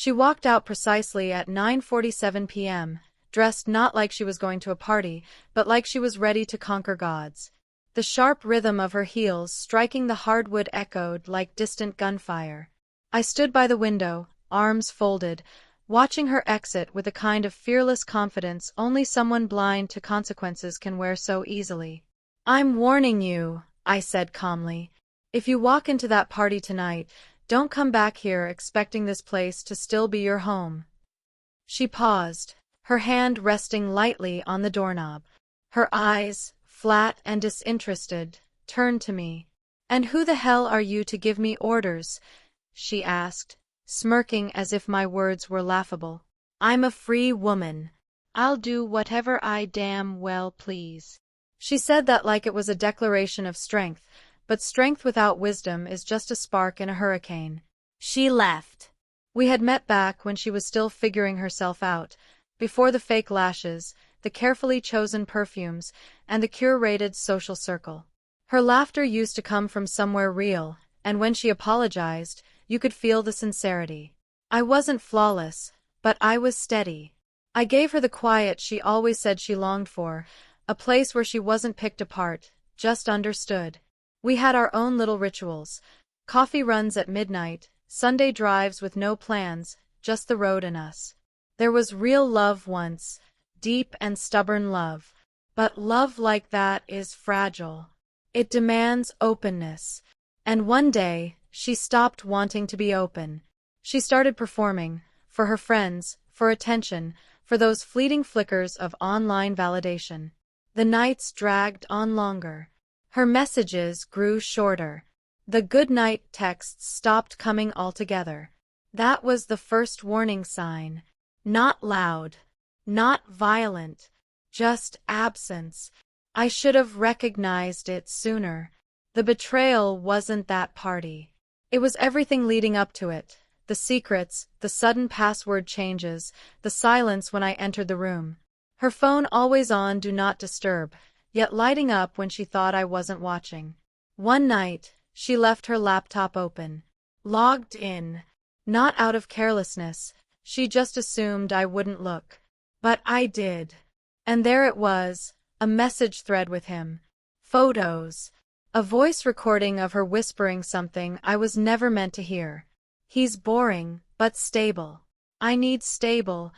She walked out precisely at 9:47 p.m., dressed not like she was going to a party, but like she was ready to conquer gods. The sharp rhythm of her heels striking the hardwood echoed like distant gunfire. I stood by the window, arms folded, watching her exit with a kind of fearless confidence only someone blind to consequences can wear so easily. "I'm warning you," I said calmly. "If you walk into that party tonight, don't come back here expecting this place to still be your home." She paused, her hand resting lightly on the doorknob. Her eyes, flat and disinterested, turned to me. "And who the hell are you to give me orders?" she asked, smirking as if my words were laughable. "I'm a free woman. I'll do whatever I damn well please." She said that like it was a declaration of strength, but strength without wisdom is just a spark in a hurricane. She left. We had met back when she was still figuring herself out, before the fake lashes, the carefully chosen perfumes, and the curated social circle. Her laughter used to come from somewhere real, and when she apologized, you could feel the sincerity. I wasn't flawless, but I was steady. I gave her the quiet she always said she longed for, a place where she wasn't picked apart, just understood. We had our own little rituals: coffee runs at midnight, Sunday drives with no plans, just the road and us. There was real love once, deep and stubborn love. But love like that is fragile. It demands openness. And one day, she stopped wanting to be open. She started performing, for her friends, for attention, for those fleeting flickers of online validation. The nights dragged on longer. Her messages grew shorter. The good-night texts stopped coming altogether. That was the first warning sign. Not loud, not violent, just absence. I should have recognized it sooner. The betrayal wasn't that party. It was everything leading up to it. The secrets, the sudden password changes, the silence when I entered the room. Her phone always on Do Not Disturb, yet lighting up when she thought I wasn't watching. One night, she left her laptop open. Logged in. Not out of carelessness, she just assumed I wouldn't look. But I did. And there it was, a message thread with him. Photos. A voice recording of her whispering something I was never meant to hear. "He's boring, but stable. I need stable,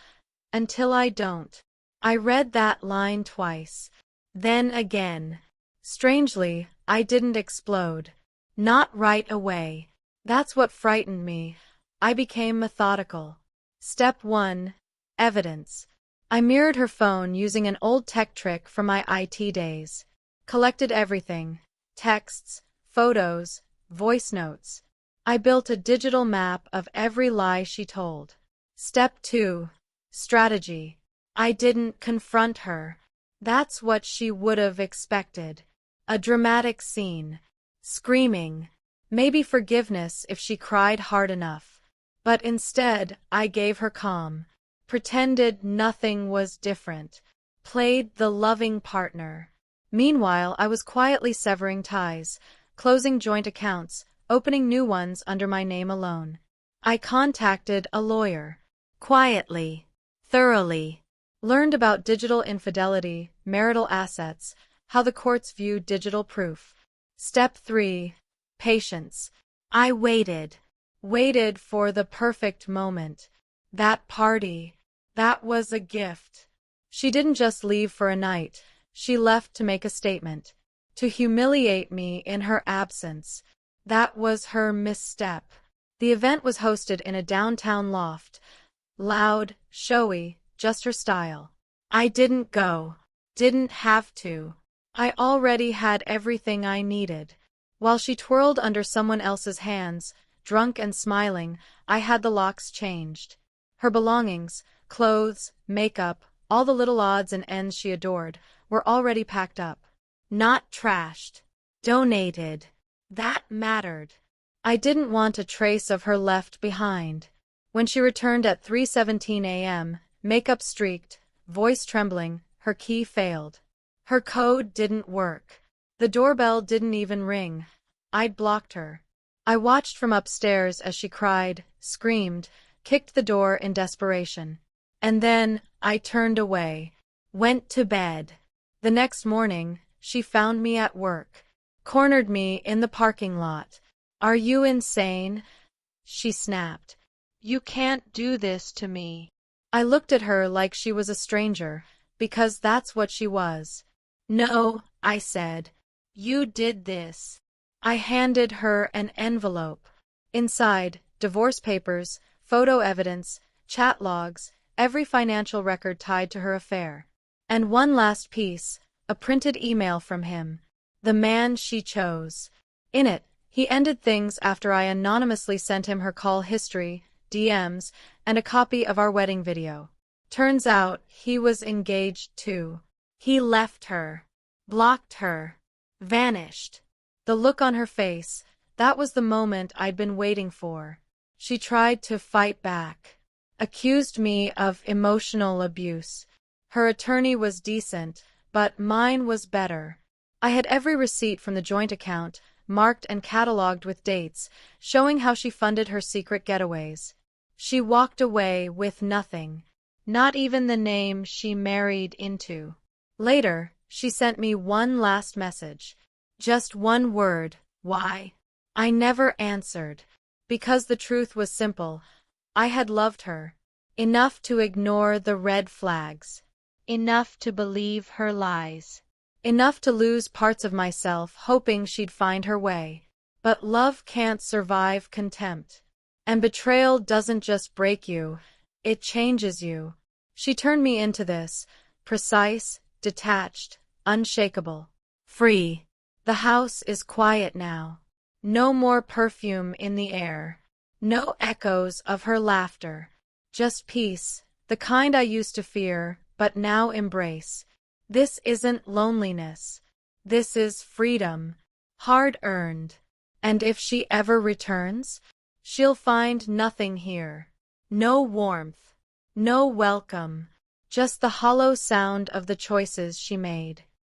until I don't." I read that line twice. Then again. Strangely, I didn't explode. Not right away. That's what frightened me. I became methodical. Step 1. Evidence. I mirrored her phone using an old tech trick from my IT days. Collected everything. Texts, photos, voice notes. I built a digital map of every lie she told. Step 2. Strategy. I didn't confront her. That's what she would have expected. A dramatic scene. Screaming. Maybe forgiveness if she cried hard enough. But instead, I gave her calm. Pretended nothing was different. Played the loving partner. Meanwhile, I was quietly severing ties, closing joint accounts, opening new ones under my name alone. I contacted a lawyer. Quietly. Thoroughly. Learned about digital infidelity, marital assets, how the courts view digital proof. Step 3. Patience. I waited. Waited for the perfect moment. That party. That was a gift. She didn't just leave for a night. She left to make a statement. To humiliate me in her absence. That was her misstep. The event was hosted in a downtown loft. Loud, showy, just her style. I didn't go. Didn't have to. I already had everything I needed. While she twirled under someone else's hands, drunk and smiling, I had the locks changed. Her belongings, clothes, makeup, all the little odds and ends she adored, were already packed up. Not trashed. Donated. That mattered. I didn't want a trace of her left behind. When she returned at 3:17 a.m., makeup streaked, voice trembling, her key failed. Her code didn't work. The doorbell didn't even ring. I'd blocked her. I watched from upstairs as she cried, screamed, kicked the door in desperation. And then I turned away, went to bed. The next morning, she found me at work, cornered me in the parking lot. "Are you insane?" she snapped. "You can't do this to me." I looked at her like she was a stranger, because that's what she was. "No," I said. "You did this." I handed her an envelope. Inside, divorce papers, photo evidence, chat logs, every financial record tied to her affair. And one last piece, a printed email from him. The man she chose. In it, he ended things after I anonymously sent him her call history, DMs, and a copy of our wedding video. Turns out, he was engaged too. He left her, blocked her, vanished. The look on her face, that was the moment I'd been waiting for. She tried to fight back, accused me of emotional abuse. Her attorney was decent, but mine was better. I had every receipt from the joint account, marked and cataloged with dates, showing how she funded her secret getaways. She walked away with nothing, not even the name she married into. Later, she sent me one last message. Just one word, why? I never answered, because the truth was simple. I had loved her, enough to ignore the red flags, enough to believe her lies, enough to lose parts of myself hoping she'd find her way. But love can't survive contempt. And betrayal doesn't just break you, it changes you. She turned me into this, precise, detached, unshakable, free. The house is quiet now. No more perfume in the air. No echoes of her laughter. Just peace, the kind I used to fear, but now embrace. This isn't loneliness. This is freedom, hard-earned. And if she ever returns, she'll find nothing here. No warmth, no welcome, just the hollow sound of the choices she made.